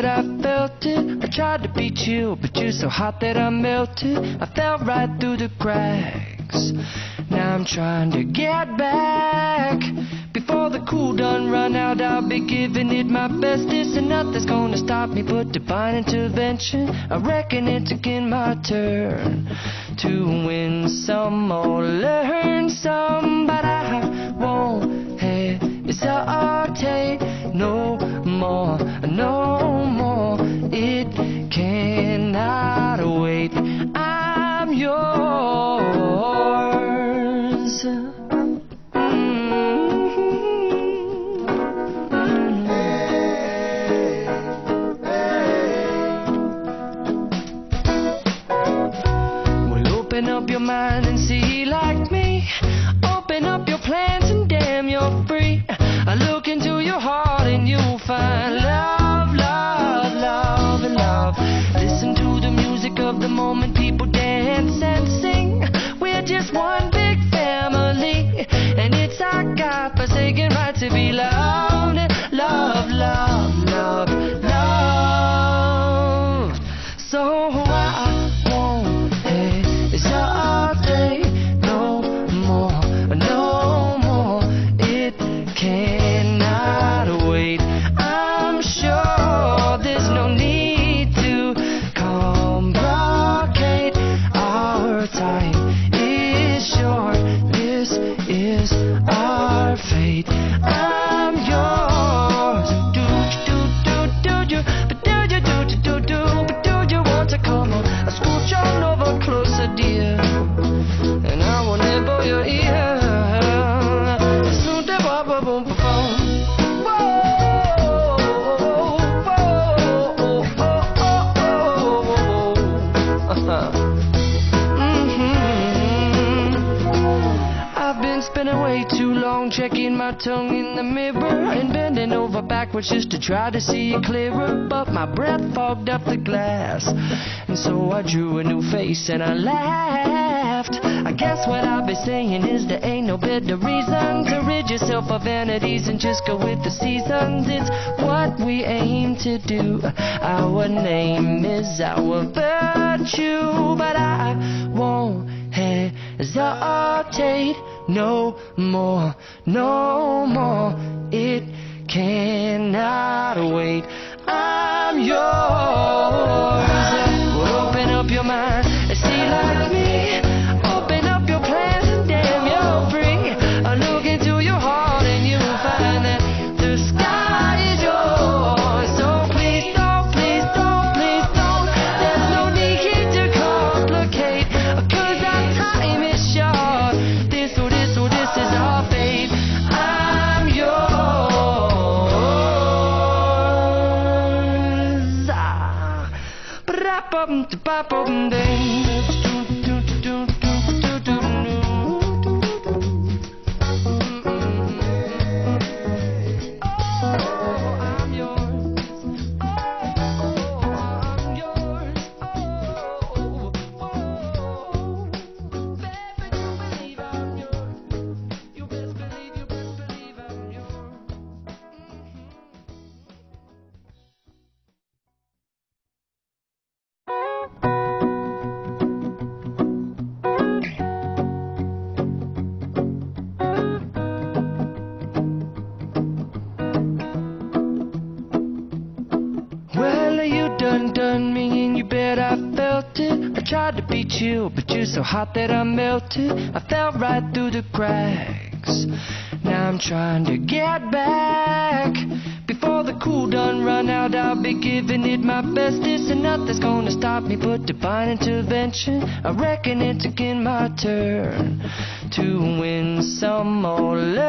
bet I felt it. I tried to be chill, but you're so hot that I melted. I fell right through the cracks. Now I'm trying to get back. Before the cool done run out, I'll be giving it my bestest, and nothing's gonna stop me but divine intervention. I reckon it's again my turn to win some or learn some, but I won't hesitate no more, no more. It cannot wait. I'm yours. Open up your mind and see like me. Open up your plans and damn, you're free. I look into your heart and you'll find love, love, love, and love. Listen to the music of the moment, people dance and sing. We're just one big family, and it's our God-forsaken right to be loved. Love, love, love, love. So I won't hesitate no more, no more. It cannot wait. I'm sure there's no need to complicate. Our time is short. This is our fate. I'm yours. Do you? But do you want to come on? I scooch on over closer, dear, and I will nibble your ear. I've been spending way too long checking my tongue in the mirror and bending over backwards just to try to see it clearer, but my breath fogged up the glass, and so I drew a new face and I laughed. I guess what I'll be saying is there ain't no better reason to rid yourself of vanities and just go with the seasons. It's what we aim to do. Our name is our virtue, but I won't hesitate no more, no more. It cannot wait. I'm yours. Well, open up your mind and see like me. Open up your plans and damn, you're free. I look into your heart and you'll find that the sky is yours. So please don't, please don't, please don't. There's no need to complicate, 'cause our time is short. This is our fate. I'm yours. Done me and you bet I felt it. I tried to be chill, but you're so hot that I melted. I fell right through the cracks. Now I'm trying to get back. Before the cool done run out, I'll be giving it my bestest, and nothing's gonna stop me but divine intervention. I reckon it's again my turn to win some or learn